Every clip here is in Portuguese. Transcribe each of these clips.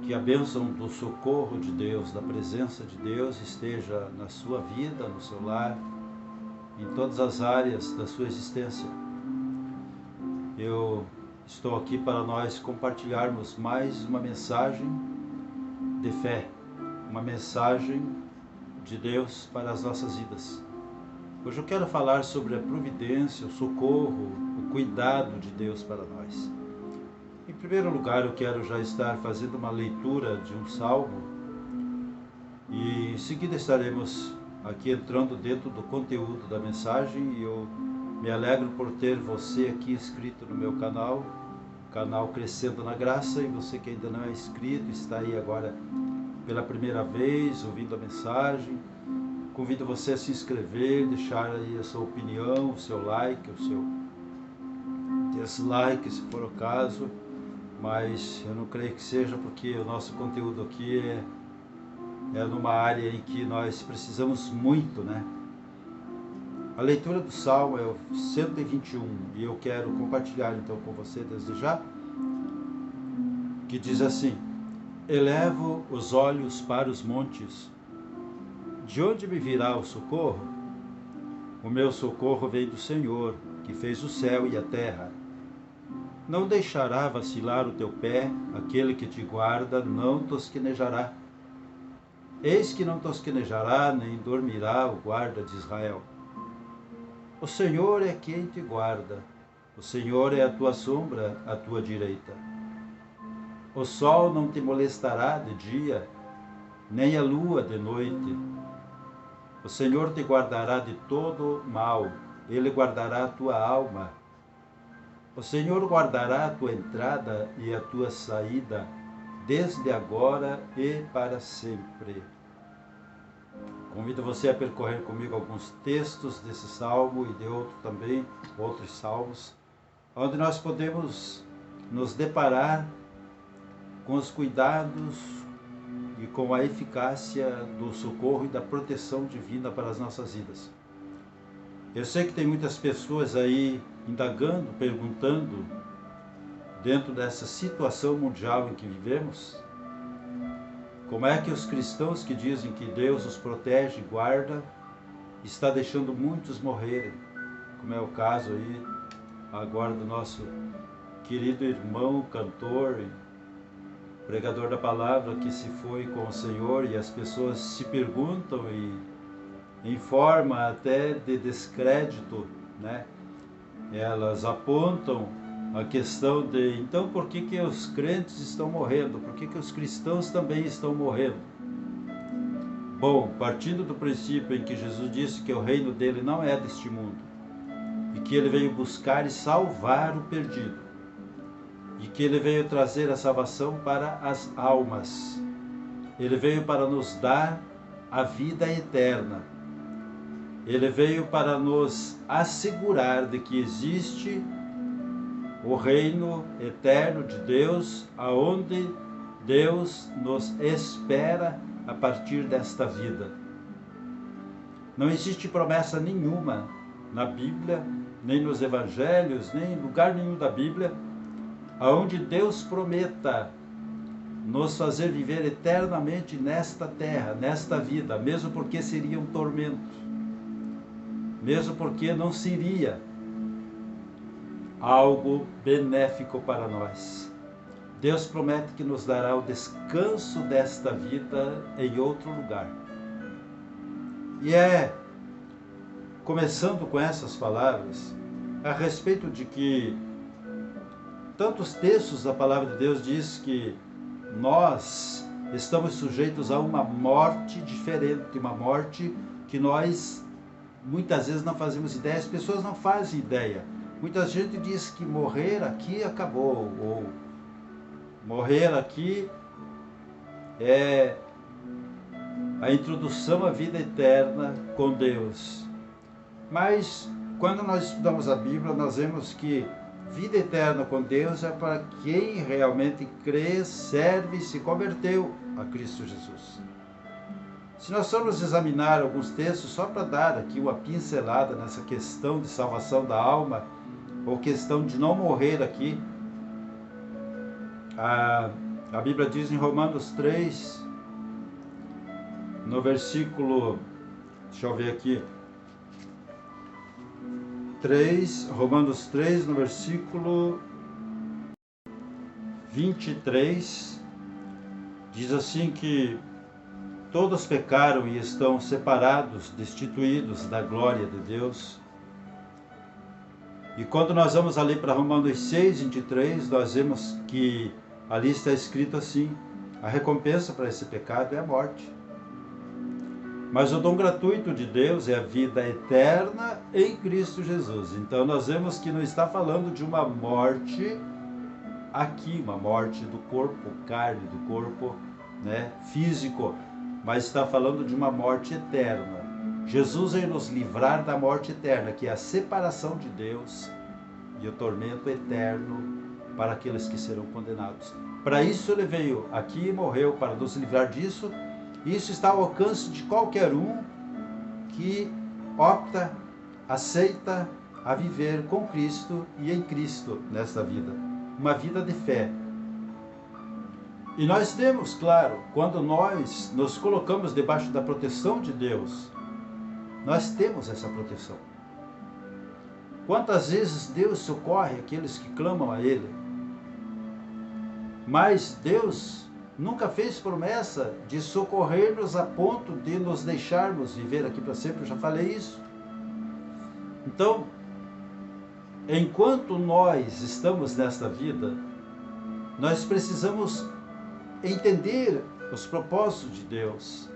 Que a bênção do socorro de Deus, da presença de Deus esteja na sua vida, no seu lar, em todas as áreas da sua existência. Eu estou aqui para nós compartilharmos mais uma mensagem de fé, uma mensagem de Deus para as nossas vidas. Hoje eu quero falar sobre a providência, o socorro, o cuidado de Deus para nós. Em primeiro lugar, eu quero já estar fazendo uma leitura de um salmo e em seguida estaremos aqui entrando dentro do conteúdo da mensagem. E eu me alegro por ter você aqui inscrito no meu canal Crescendo na Graça, e você que ainda não é inscrito, está aí agora pela primeira vez ouvindo a mensagem. Convido você a se inscrever, deixar aí a sua opinião, o seu like, o seu dislike, se for o caso, mas eu não creio que seja, porque o nosso conteúdo aqui é numa área em que nós precisamos muito, né? A leitura do Salmo é o 121 e eu quero compartilhar então com você desde já, que diz assim: elevo os olhos para os montes. De onde me virá o socorro? O meu socorro vem do Senhor, que fez o céu e a terra. Não deixará vacilar o teu pé, aquele que te guarda não tosquenejará. Eis que não tosquenejará, nem dormirá o guarda de Israel. O Senhor é quem te guarda, o Senhor é a tua sombra, à tua direita. O sol não te molestará de dia, nem a lua de noite. O Senhor te guardará de todo mal, Ele guardará a tua alma. O Senhor guardará a tua entrada e a tua saída, desde agora e para sempre. Convido você a percorrer comigo alguns textos desse salmo e de outros salmos, onde nós podemos nos deparar com os cuidados e com a eficácia do socorro e da proteção divina para as nossas vidas. Eu sei que tem muitas pessoas aí indagando, perguntando, dentro dessa situação mundial em que vivemos, como é que os cristãos que dizem que Deus os protege e guarda, está deixando muitos morrerem, como é o caso aí agora do nosso querido irmão, cantor, pregador da palavra, que se foi com o Senhor, e as pessoas se perguntam, e em forma até de descrédito, né? Elas apontam a questão de, então, por que os crentes estão morrendo? Por que os cristãos também estão morrendo? Bom, partindo do princípio em que Jesus disse que o reino dele não é deste mundo, e que ele veio buscar e salvar o perdido, e que ele veio trazer a salvação para as almas. Ele veio para nos dar a vida eterna. Ele veio para nos assegurar de que existe o reino eterno de Deus, aonde Deus nos espera a partir desta vida. Não existe promessa nenhuma na Bíblia, nem nos Evangelhos, nem em lugar nenhum da Bíblia, aonde Deus prometa nos fazer viver eternamente nesta terra, nesta vida, mesmo porque seria um tormento, mesmo porque não seria algo benéfico para nós. Deus promete que nos dará o descanso desta vida em outro lugar. E começando com essas palavras, a respeito de que tantos textos da palavra de Deus diz que nós estamos sujeitos a uma morte diferente, uma morte que nós muitas vezes não fazemos ideia, as pessoas não fazem ideia. Muita gente diz que morrer aqui acabou, ou morrer aqui é a introdução à vida eterna com Deus. Mas quando nós estudamos a Bíblia, nós vemos que vida eterna com Deus é para quem realmente crê, serve e se converteu a Cristo Jesus. Se nós formos examinar alguns textos, só para dar aqui uma pincelada nessa questão de salvação da alma, ou questão de não morrer aqui, A Bíblia diz em Romanos 3, no versículo, deixa eu ver aqui, Romanos 3, no versículo 23, diz assim que todos pecaram e estão separados, destituídos da glória de Deus. E quando nós vamos ali para Romanos 6, 23, nós vemos que ali está escrito assim: a recompensa para esse pecado é a morte. Mas o dom gratuito de Deus é a vida eterna em Cristo Jesus. Então nós vemos que não está falando de uma morte aqui, uma morte do corpo, carne, do corpo, né, físico, mas está falando de uma morte eterna. Jesus veio nos livrar da morte eterna, que é a separação de Deus e o tormento eterno para aqueles que serão condenados. Para isso ele veio aqui e morreu, para nos livrar disso. Isso está ao alcance de qualquer um que opta, aceita a viver com Cristo e em Cristo nesta vida. Uma vida de fé. E nós temos, claro, quando nós nos colocamos debaixo da proteção de Deus, nós temos essa proteção. Quantas vezes Deus socorre aqueles que clamam a Ele? Mas Deus nunca fez promessa de socorrer-nos a ponto de nos deixarmos viver aqui para sempre. Eu já falei isso. Então, enquanto nós estamos nesta vida, nós precisamos entender os propósitos de Deus.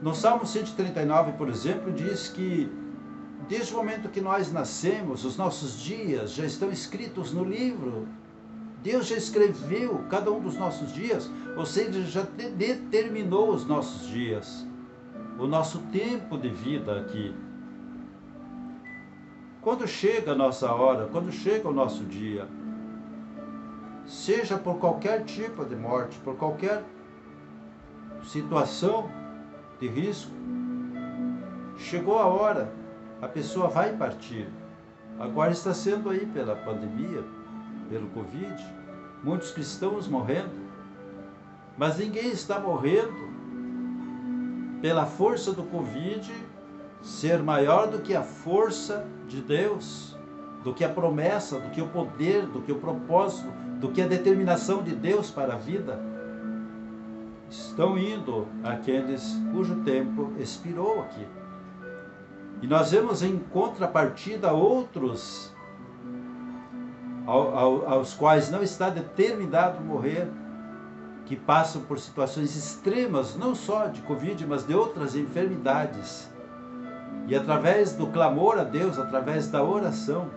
No Salmo 139, por exemplo, diz que desde o momento que nós nascemos, os nossos dias já estão escritos no livro. Deus já escreveu cada um dos nossos dias, ou seja, já determinou os nossos dias, o nosso tempo de vida aqui. Quando chega a nossa hora, quando chega o nosso dia, seja por qualquer tipo de morte, por qualquer situação de risco, chegou a hora, a pessoa vai partir. Agora está sendo aí pela pandemia, pelo Covid, muitos cristãos morrendo, mas ninguém está morrendo pela força do Covid ser maior do que a força de Deus, do que a promessa, do que o poder, do que o propósito, do que a determinação de Deus para a vida. Estão indo aqueles cujo tempo expirou aqui. E nós vemos em contrapartida outros aos quais não está determinado morrer, que passam por situações extremas, não só de Covid, mas de outras enfermidades. E através do clamor a Deus, através da oração,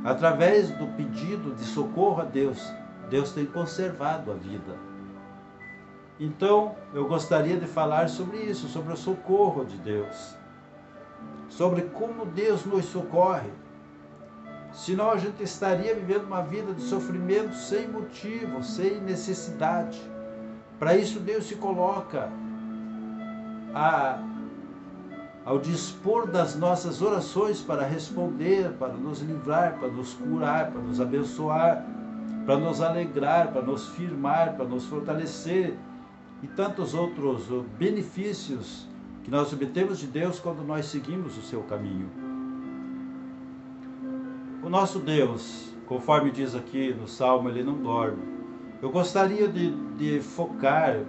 através do pedido de socorro a Deus, Deus tem conservado a vida. Então, eu gostaria de falar sobre isso, sobre o socorro de Deus, sobre como Deus nos socorre. Senão a gente estaria vivendo uma vida de sofrimento sem motivo, sem necessidade. Para isso Deus se coloca ao dispor das nossas orações para responder, para nos livrar, para nos curar, para nos abençoar, para nos alegrar, para nos firmar, para nos fortalecer e tantos outros benefícios que nós obtemos de Deus quando nós seguimos o seu caminho. O nosso Deus, conforme diz aqui no Salmo, ele não dorme. Eu gostaria de focar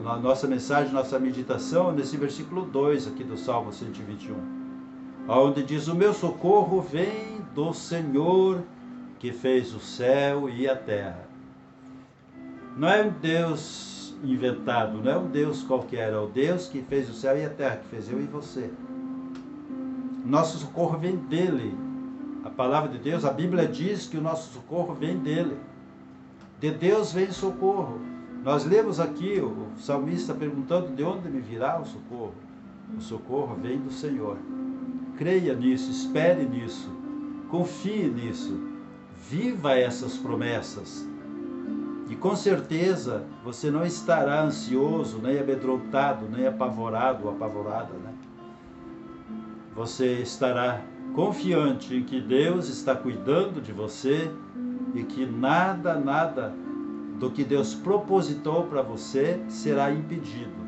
na nossa mensagem, nossa meditação, nesse versículo 2 aqui do Salmo 121, onde diz: o meu socorro vem do Senhor que fez o céu e a terra. Não é um Deus inventado, não é um Deus qualquer, é o Deus que fez o céu e a terra, que fez eu e você. Nosso socorro vem dele. A palavra de Deus, a Bíblia diz que o nosso socorro vem dele. De Deus vem socorro. Nós lemos aqui o salmista perguntando: de onde me virá o socorro? O socorro vem do Senhor. Creia nisso, espere nisso, confie nisso, viva essas promessas. E com certeza você não estará ansioso, nem amedrontado, nem apavorado ou apavorada, né? Você estará confiante em que Deus está cuidando de você e que nada do que Deus propositou para você será impedido.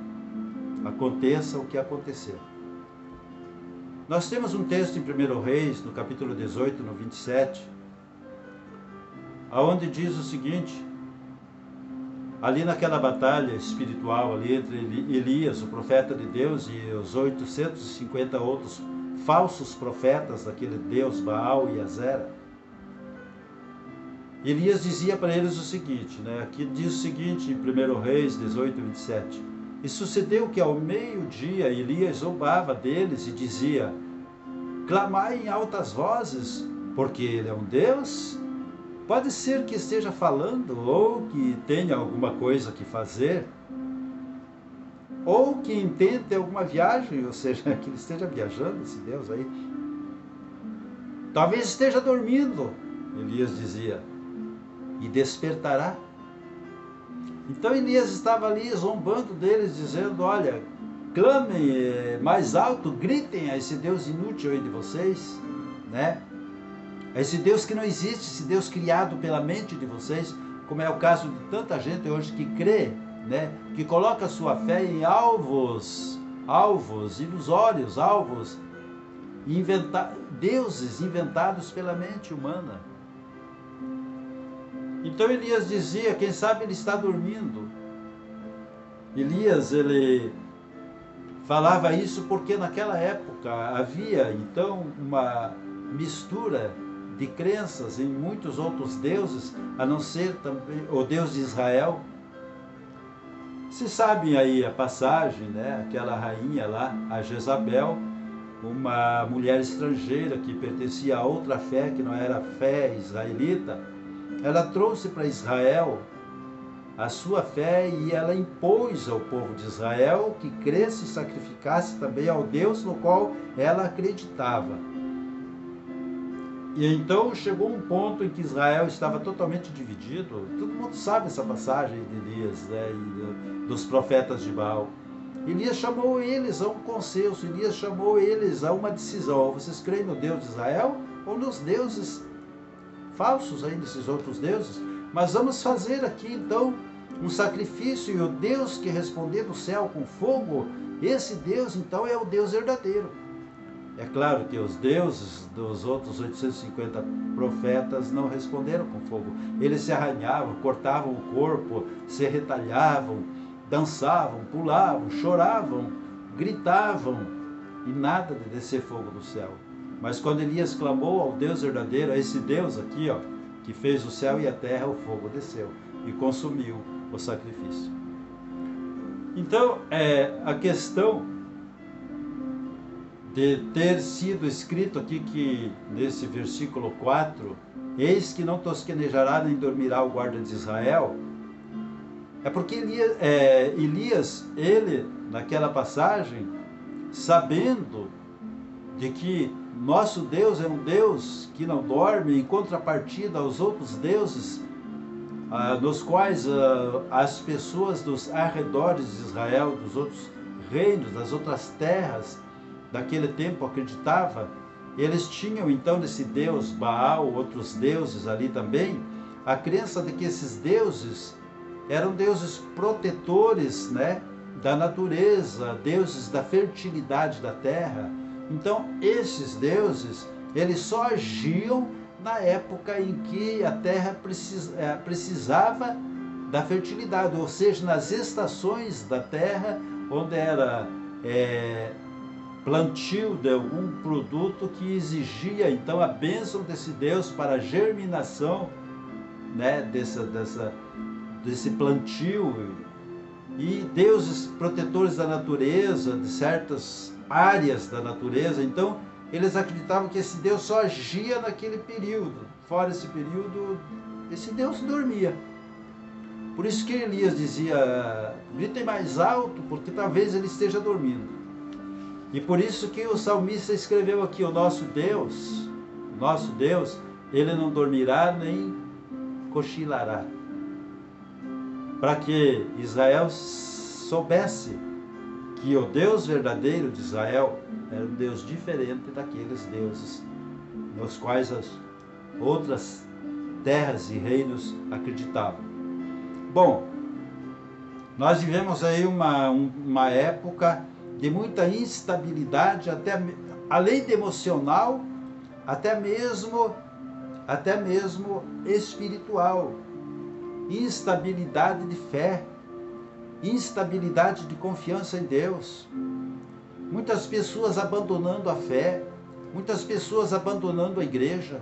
Aconteça o que acontecer. Nós temos um texto em 1 Reis, no capítulo 18, no 27, aonde diz o seguinte: ali naquela batalha espiritual ali entre Elias, o profeta de Deus, e os 850 outros falsos profetas daquele Deus Baal e Azera, Elias dizia para eles o seguinte, aqui diz o seguinte em 1 Reis 18, 27: e sucedeu que ao meio-dia Elias zombava deles e dizia: clamai em altas vozes, porque ele é um Deus. Pode ser que esteja falando, ou que tenha alguma coisa que fazer, ou que intente alguma viagem, ou seja, que ele esteja viajando, esse Deus aí. Talvez esteja dormindo, Elias dizia, e despertará. Então Elias estava ali zombando deles, dizendo: olha, clamem mais alto, gritem a esse Deus inútil aí de vocês, a esse Deus que não existe, esse Deus criado pela mente de vocês, como é o caso de tanta gente hoje que crê, que coloca sua fé em alvos ilusórios, deuses inventados pela mente humana. Então Elias dizia: quem sabe ele está dormindo. Elias, ele falava isso porque naquela época havia então uma mistura de crenças em muitos outros deuses, a não ser também o Deus de Israel. Se sabem aí a passagem, aquela rainha lá, a Jezabel, uma mulher estrangeira que pertencia a outra fé, que não era a fé israelita, ela trouxe para Israel a sua fé e ela impôs ao povo de Israel que cresce e sacrificasse também ao Deus no qual ela acreditava. E então chegou um ponto em que Israel estava totalmente dividido. Todo mundo sabe essa passagem de Elias, e dos profetas de Baal. Elias chamou eles a um consenso, Elias chamou eles a uma decisão: ou vocês creem no Deus de Israel ou nos deuses falsos aí, desses outros deuses? Mas vamos fazer aqui então um sacrifício, e o Deus que responder do céu com fogo, esse Deus então é o Deus verdadeiro. É claro que os deuses dos outros 850 profetas não responderam com fogo. Eles se arranhavam, cortavam o corpo, se retalhavam, dançavam, pulavam, choravam, gritavam, e nada de descer fogo do céu. Mas quando Elias clamou ao Deus verdadeiro, a esse Deus aqui, que fez o céu e a terra, o fogo desceu e consumiu o sacrifício. Então, a questão de ter sido escrito aqui que nesse versículo 4, eis que não tosquenejará nem dormirá o guarda de Israel, é porque Elias, ele, naquela passagem, sabendo de que nosso Deus é um Deus que não dorme, em contrapartida aos outros deuses, nos quais as pessoas dos arredores de Israel, dos outros reinos, das outras terras, daquele tempo acreditava, eles tinham então nesse Deus Baal, outros deuses ali também, a crença de que esses deuses eram deuses protetores, da natureza, deuses da fertilidade da terra. Então esses deuses, eles só agiam na época em que a terra precisava da fertilidade, ou seja, nas estações da terra, onde era plantio de algum produto que exigia então a bênção desse Deus para a germinação, desse plantio, e deuses protetores da natureza, de certas áreas da natureza. Então eles acreditavam que esse Deus só agia naquele período. Fora esse período, esse Deus dormia. Por isso que Elias dizia: gritem mais alto, porque talvez ele esteja dormindo. E por isso que o salmista escreveu aqui: o nosso Deus, ele não dormirá nem cochilará. Para que Israel soubesse que o Deus verdadeiro de Israel era um Deus diferente daqueles deuses nos quais as outras terras e reinos acreditavam. Bom, nós vivemos aí uma época de muita instabilidade, até além de emocional, até mesmo espiritual. Instabilidade de fé, instabilidade de confiança em Deus. Muitas pessoas abandonando a fé, muitas pessoas abandonando a igreja,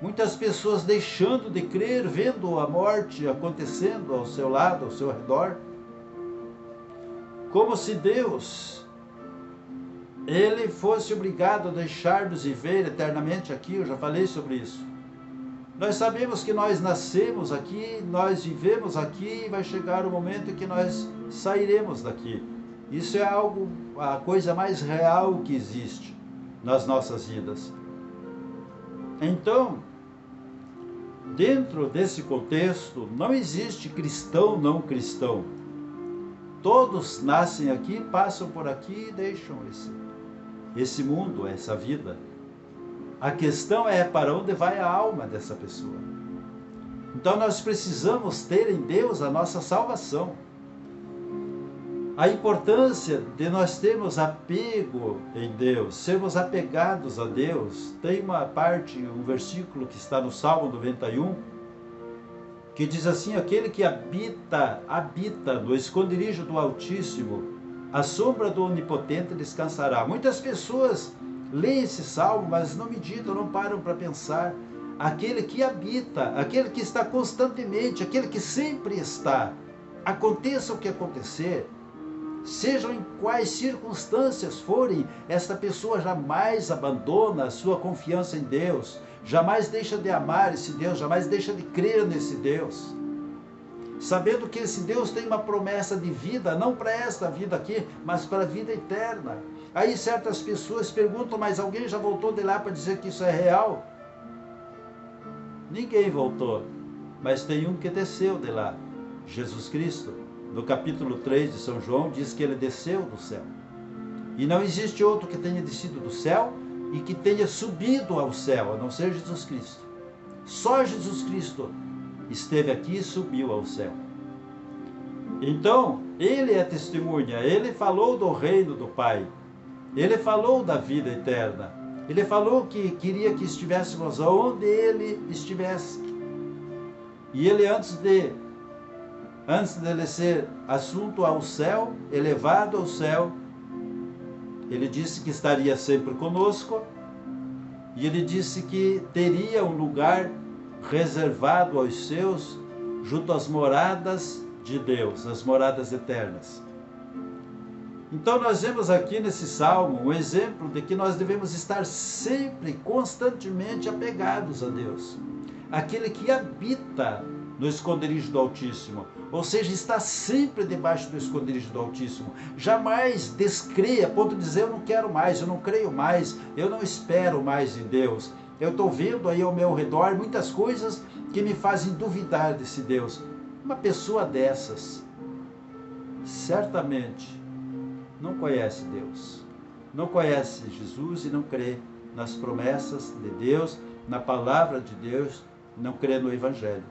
muitas pessoas deixando de crer, vendo a morte acontecendo ao seu lado, ao seu redor. Como se Deus, Ele fosse obrigado a deixar-nos viver eternamente aqui. Eu já falei sobre isso. Nós sabemos que nós nascemos aqui, nós vivemos aqui, e vai chegar o momento em que nós sairemos daqui. Isso é a coisa mais real que existe nas nossas vidas. Então, dentro desse contexto, não existe cristão não cristão. Todos nascem aqui, passam por aqui e deixam esse mundo, essa vida. A questão é para onde vai a alma dessa pessoa. Então nós precisamos ter em Deus a nossa salvação. A importância de nós termos apego em Deus, sermos apegados a Deus. Tem uma parte, um versículo que está no Salmo 91, que diz assim: aquele que habita no esconderijo do Altíssimo, a sombra do Onipotente descansará. Muitas pessoas leem esse salmo, mas não meditam, não param para pensar. Aquele que habita, aquele que está constantemente, aquele que sempre está, aconteça o que acontecer, sejam em quais circunstâncias forem, esta pessoa jamais abandona a sua confiança em Deus, jamais deixa de amar esse Deus, jamais deixa de crer nesse Deus, sabendo que esse Deus tem uma promessa de vida, não para esta vida aqui, mas para a vida eterna. Aí certas pessoas perguntam: mas alguém já voltou de lá para dizer que isso é real? Ninguém voltou, mas tem um que desceu de lá, Jesus Cristo. No capítulo 3 de São João diz que ele desceu do céu. E não existe outro que tenha descido do céu e que tenha subido ao céu, a não ser Jesus Cristo. Só Jesus Cristo esteve aqui e subiu ao céu. Então, ele é testemunha, ele falou do reino do Pai, ele falou da vida eterna, ele falou que queria que estivéssemos onde ele estivesse. E ele, antes de ele ser assunto ao céu, elevado ao céu, ele disse que estaria sempre conosco, e ele disse que teria um lugar reservado aos seus, junto às moradas de Deus, as moradas eternas. Então nós vemos aqui nesse salmo um exemplo de que nós devemos estar sempre, constantemente apegados a Deus. Aquele que habita no esconderijo do Altíssimo, ou seja, está sempre debaixo do esconderijo do Altíssimo, jamais descrê a ponto de dizer: eu não quero mais, eu não creio mais, eu não espero mais em Deus. Eu estou vendo aí ao meu redor muitas coisas que me fazem duvidar desse Deus. Uma pessoa dessas, certamente, não conhece Deus, não conhece Jesus e não crê nas promessas de Deus, na palavra de Deus, não crê no Evangelho.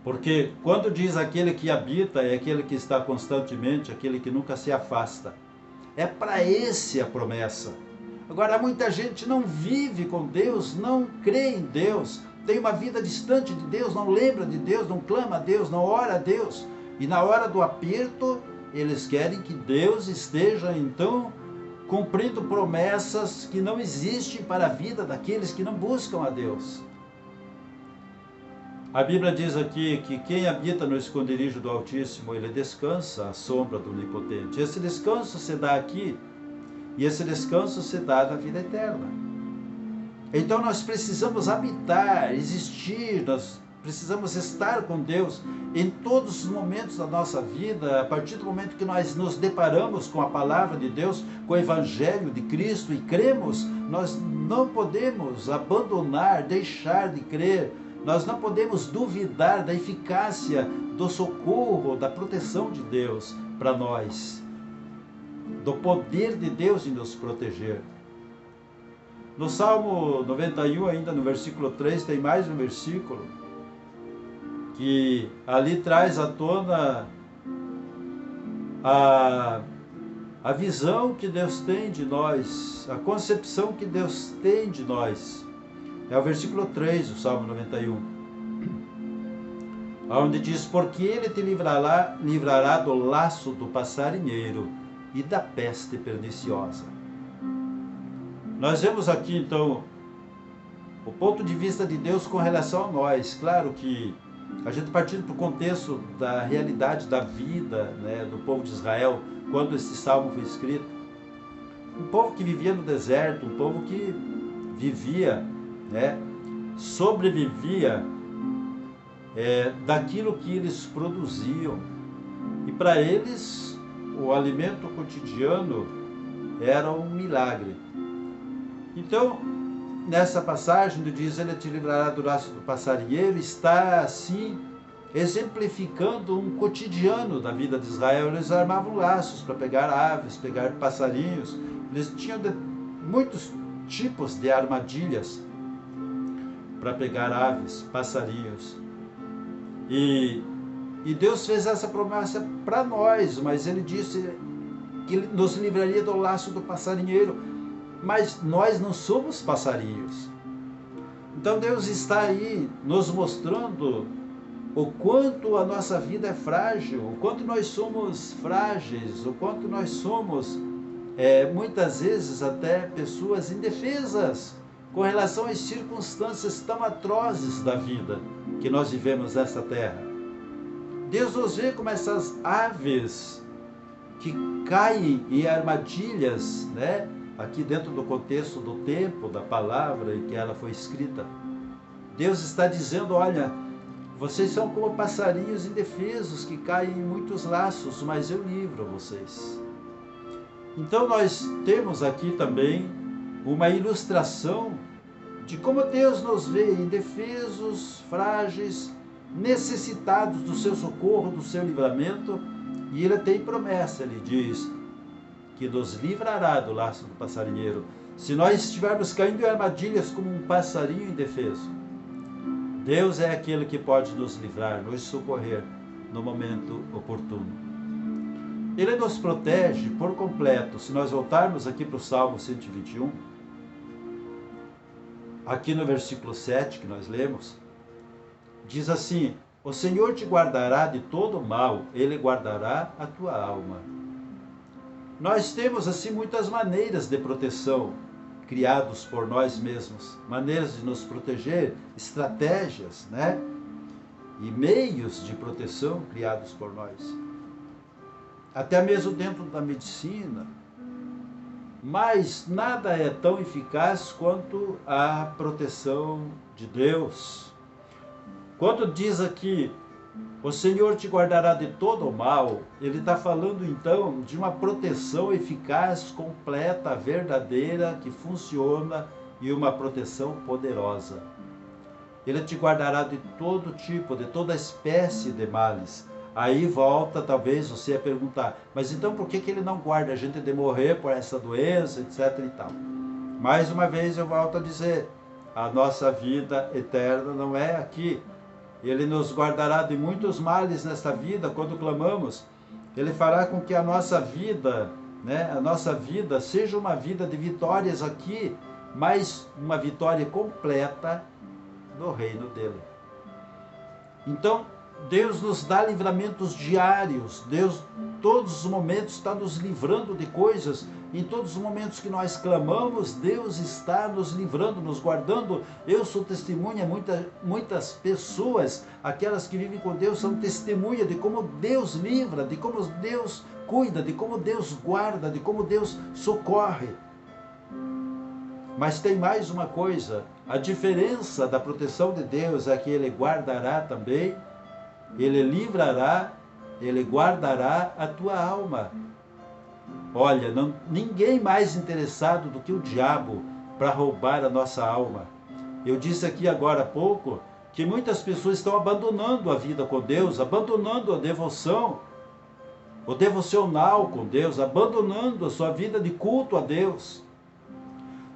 Porque quando diz aquele que habita, é aquele que está constantemente, aquele que nunca se afasta. É para esse a promessa. Agora, muita gente não vive com Deus, não crê em Deus, tem uma vida distante de Deus, não lembra de Deus, não clama a Deus, não ora a Deus. E na hora do aperto, eles querem que Deus esteja, então, cumprindo promessas que não existem para a vida daqueles que não buscam a Deus. A Bíblia diz aqui que quem habita no esconderijo do Altíssimo, ele descansa à sombra do Onipotente. Esse descanso se dá aqui, e esse descanso se dá na vida eterna. Então nós precisamos habitar, existir, nós precisamos estar com Deus em todos os momentos da nossa vida. A partir do momento que nós nos deparamos com a palavra de Deus, com o Evangelho de Cristo e cremos, nós não podemos abandonar, deixar de crer. Nós não podemos duvidar da eficácia do socorro, da proteção de Deus para nós, do poder de Deus em nos proteger. No Salmo 91, ainda no versículo 3, tem mais um versículo que ali traz à tona a visão que Deus tem de nós, a concepção que Deus tem de nós. É o versículo 3 do Salmo 91, onde diz: porque Ele te livrará do laço do passarinheiro e da peste perniciosa. Nós vemos aqui, então, o ponto de vista de Deus com relação a nós. Claro que a gente partindo para o contexto da realidade da vida, né, do povo de Israel, quando esse salmo foi escrito. Um povo que vivia no deserto, um povo que vivia, né, sobrevivia daquilo que eles produziam. E para eles, o alimento cotidiano era um milagre. Então, nessa passagem, onde diz: Ele te livrará do laço do passarinheiro, está assim exemplificando um cotidiano da vida de Israel. Eles armavam laços para pegar aves, pegar passarinhos. Eles tinham muitos tipos de armadilhas para pegar aves, passarinhos. E Deus fez essa promessa para nós, mas Ele disse que Ele nos livraria do laço do passarinheiro. Mas nós não somos passarinhos. Então Deus está aí nos mostrando o quanto a nossa vida é frágil, o quanto nós somos frágeis, o quanto nós somos, muitas vezes, até pessoas indefesas com relação às circunstâncias tão atrozes da vida que nós vivemos nessa terra. Deus nos vê como essas aves que caem em armadilhas, né? Aqui dentro do contexto do tempo, da palavra em que ela foi escrita. Deus está dizendo: olha, vocês são como passarinhos indefesos que caem em muitos laços, mas eu livro vocês. Então nós temos aqui também uma ilustração de como Deus nos vê indefesos, frágeis, necessitados do seu socorro, do seu livramento, e Ele tem promessa. Ele diz que nos livrará do laço do passarinheiro. Se nós estivermos caindo em armadilhas como um passarinho indefeso, Deus é aquele que pode nos livrar, nos socorrer no momento oportuno. Ele nos protege por completo. Se nós voltarmos aqui para o Salmo 121, aqui no versículo 7 que nós lemos, diz assim: o Senhor te guardará de todo o mal, Ele guardará a tua alma. Nós temos assim muitas maneiras de proteção criados por nós mesmos, maneiras de nos proteger, estratégias, né? E meios de proteção criados por nós. Até mesmo dentro da medicina. Mas nada é tão eficaz quanto a proteção de Deus. Quando diz aqui: o Senhor te guardará de todo o mal, Ele está falando então de uma proteção eficaz, completa, verdadeira, que funciona, e uma proteção poderosa. Ele te guardará de todo tipo, de toda espécie de males. Aí volta talvez você a perguntar: mas então por que Ele não guarda a gente de morrer por essa doença, etc e tal? Mais uma vez eu volto a dizer: a nossa vida eterna não é aqui. Ele nos guardará de muitos males nesta vida quando clamamos. Ele fará com que a nossa vida, né, a nossa vida seja uma vida de vitórias aqui, mas uma vitória completa no reino dele. Então, Deus nos dá livramentos diários. Deus, todos os momentos, está nos livrando de coisas. Em todos os momentos que nós clamamos, Deus está nos livrando, nos guardando. Eu sou testemunha, muitas pessoas, aquelas que vivem com Deus, são testemunha de como Deus livra, de como Deus cuida, de como Deus guarda, de como Deus socorre. Mas tem mais uma coisa: a diferença da proteção de Deus é que Ele guardará também, Ele livrará, Ele guardará a tua alma. Olha, ninguém mais interessado do que o diabo para roubar a nossa alma. Eu disse aqui agora há pouco que muitas pessoas estão abandonando a vida com Deus, abandonando a devoção, o devocional com Deus, abandonando a sua vida de culto a Deus.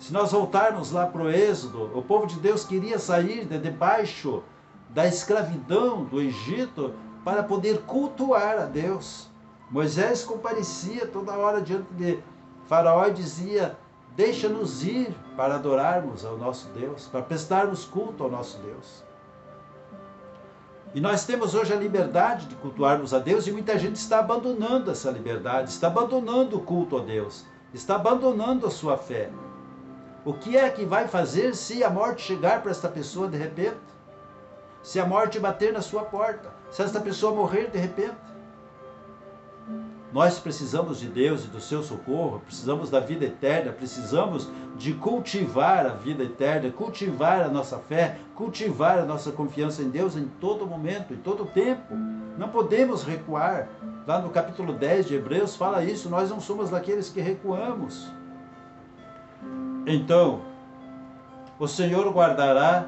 Se nós voltarmos lá para o Êxodo, o povo de Deus queria sair de debaixo da escravidão do Egito para poder cultuar a Deus. Moisés comparecia toda hora diante de Faraó e dizia: deixa-nos ir para adorarmos ao nosso Deus, para prestarmos culto ao nosso Deus. E nós temos hoje a liberdade de cultuarmos a Deus, e muita gente está abandonando essa liberdade, está abandonando o culto a Deus, está abandonando a sua fé. O que é que vai fazer se a morte chegar para esta pessoa de repente? Se a morte bater na sua porta? Se esta pessoa morrer de repente? Nós precisamos de Deus e do seu socorro, precisamos da vida eterna, precisamos de cultivar a vida eterna, cultivar a nossa fé, cultivar a nossa confiança em Deus em todo momento, em todo tempo. Não podemos recuar. Lá no capítulo 10 de Hebreus fala isso, nós não somos daqueles que recuamos. Então, o Senhor guardará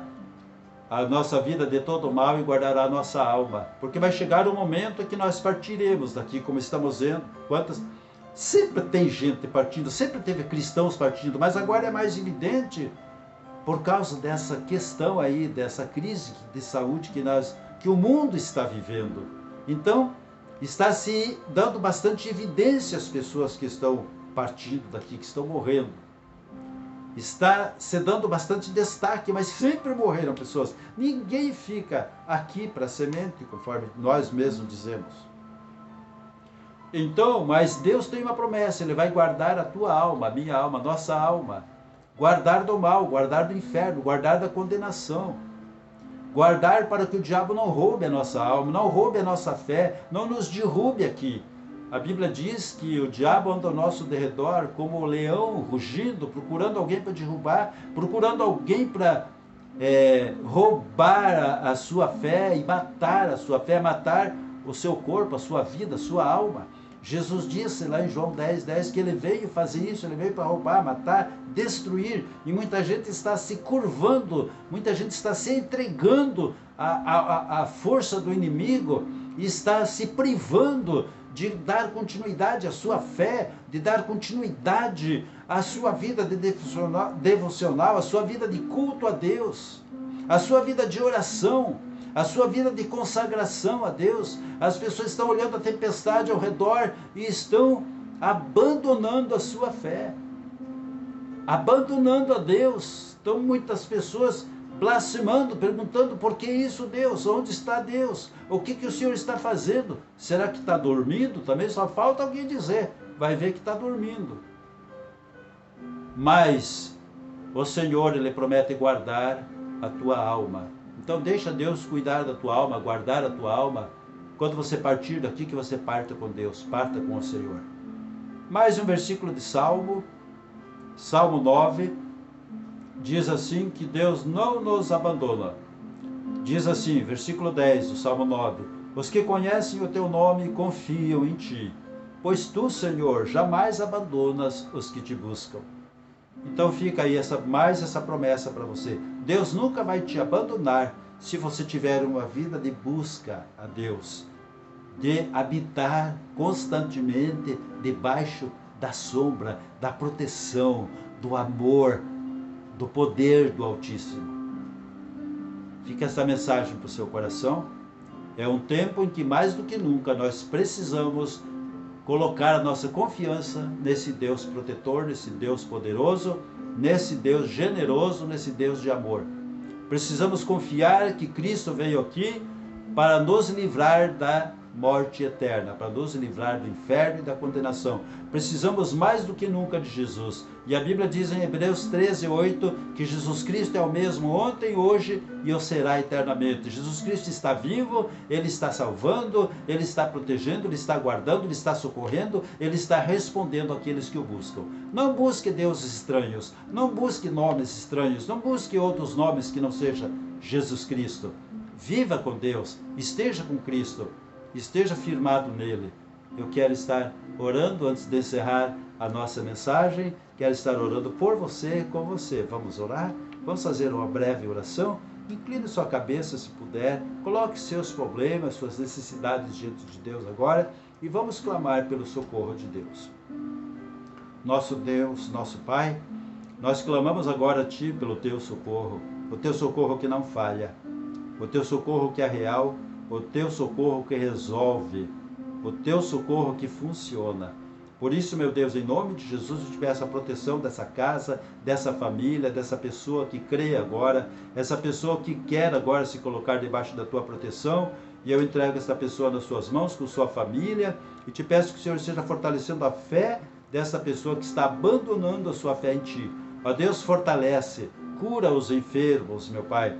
a nossa vida de todo mal e guardará a nossa alma. Porque vai chegar um momento em que nós partiremos daqui, como estamos vendo. Sempre tem gente partindo, sempre teve cristãos partindo, mas agora é mais evidente por causa dessa questão aí, dessa crise de saúde que o mundo está vivendo. Então, está se dando bastante evidência às pessoas que estão partindo daqui, que estão morrendo. Está se dando bastante destaque, mas sempre morreram pessoas. Ninguém fica aqui para semente, conforme nós mesmos dizemos. Então, mas Deus tem uma promessa, Ele vai guardar a tua alma, a minha alma, a nossa alma. Guardar do mal, guardar do inferno, guardar da condenação. Guardar para que o diabo não roube a nossa alma, não roube a nossa fé, não nos derrube aqui. A Bíblia diz que o diabo anda ao nosso derredor como o leão rugindo, procurando alguém para derrubar, procurando alguém para roubar a sua fé e matar a sua fé, matar o seu corpo, a sua vida, a sua alma. Jesus disse lá em João 10:10 que Ele veio fazer isso, Ele veio para roubar, matar, destruir. E muita gente está se curvando, muita gente está se entregando à força do inimigo e está se privando de dar continuidade à sua fé, de dar continuidade à sua vida de devocional, à sua vida de culto a Deus, à sua vida de oração, à sua vida de consagração a Deus. As pessoas estão olhando a tempestade ao redor e estão abandonando a sua fé, abandonando a Deus. Então muitas pessoas blasfemando, perguntando: por que isso, Deus? Onde está Deus? O que o Senhor está fazendo? Será que está dormindo? Também só falta alguém dizer, vai ver que está dormindo. Mas o Senhor, Ele promete guardar a tua alma. Então deixa Deus cuidar da tua alma, guardar a tua alma. Quando você partir daqui, que você parta com Deus, parta com o Senhor. Mais um versículo de Salmo 9, diz assim que Deus não nos abandona. Diz assim, versículo 10 do Salmo 9: os que conhecem o teu nome confiam em ti, pois tu, Senhor, jamais abandonas os que te buscam. Então fica aí mais essa promessa para você. Deus nunca vai te abandonar se você tiver uma vida de busca a Deus, de habitar constantemente debaixo da sombra, da proteção, do amor, do poder do Altíssimo. Fica essa mensagem para o seu coração. É um tempo em que mais do que nunca nós precisamos colocar a nossa confiança nesse Deus protetor, nesse Deus poderoso, nesse Deus generoso, nesse Deus de amor. Precisamos confiar que Cristo veio aqui para nos livrar da morte eterna, para nos livrar do inferno e da condenação. Precisamos mais do que nunca de Jesus. E a Bíblia diz em Hebreus 13:8 que Jesus Cristo é o mesmo ontem, hoje e o será eternamente. Jesus Cristo está vivo, Ele está salvando, Ele está protegendo, Ele está guardando, Ele está socorrendo, Ele está respondendo àqueles que o buscam. Não busque deuses estranhos, não busque nomes estranhos, não busque outros nomes que não seja Jesus Cristo. Viva com Deus, esteja com Cristo, esteja firmado nele. Eu quero estar orando antes de encerrar a nossa mensagem. Quero estar orando por você, com você. Vamos orar? Vamos fazer uma breve oração? Incline sua cabeça se puder. Coloque seus problemas, suas necessidades diante de Deus agora. E vamos clamar pelo socorro de Deus. Nosso Deus, nosso Pai, Nós clamamos agora a Ti pelo Teu socorro, o Teu socorro que não falha, o Teu socorro que é real, o Teu socorro que resolve, o Teu socorro que funciona. Por isso, meu Deus, em nome de Jesus, eu te peço a proteção dessa casa, dessa família, dessa pessoa que crê agora, essa pessoa que quer agora se colocar debaixo da Tua proteção, e eu entrego essa pessoa nas Suas mãos, com sua família, e te peço que o Senhor esteja fortalecendo a fé dessa pessoa que está abandonando a sua fé em Ti. Ó Deus, fortalece, cura os enfermos, meu Pai.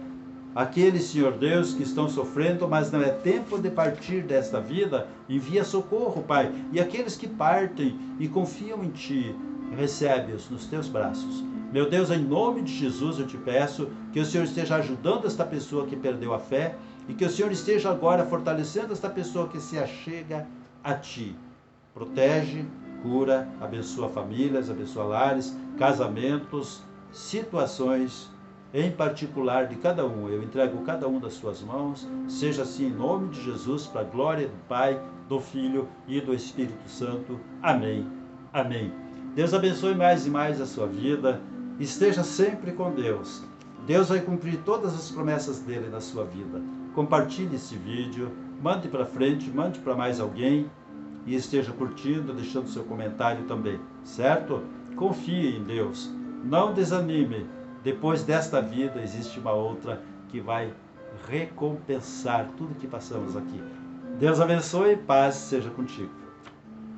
Aqueles, Senhor Deus, que estão sofrendo, mas não é tempo de partir desta vida, envia socorro, Pai. E aqueles que partem e confiam em Ti, recebe-os nos Teus braços. Meu Deus, em nome de Jesus, eu te peço que o Senhor esteja ajudando esta pessoa que perdeu a fé e que o Senhor esteja agora fortalecendo esta pessoa que se achega a Ti. Protege, cura, abençoa famílias, abençoa lares, casamentos, situações em particular de cada um. Eu entrego cada um das suas mãos, seja assim em nome de Jesus, para a glória do Pai, do Filho e do Espírito Santo. Amém. Amém. Deus abençoe mais e mais a sua vida. Esteja sempre com Deus. Deus vai cumprir todas as promessas dele na sua vida. Compartilhe esse vídeo, mande para frente, mande para mais alguém e esteja curtindo, deixando seu comentário também, certo? Confie em Deus. Não desanime. Depois desta vida existe uma outra que vai recompensar tudo que passamos aqui. Deus abençoe e paz seja contigo.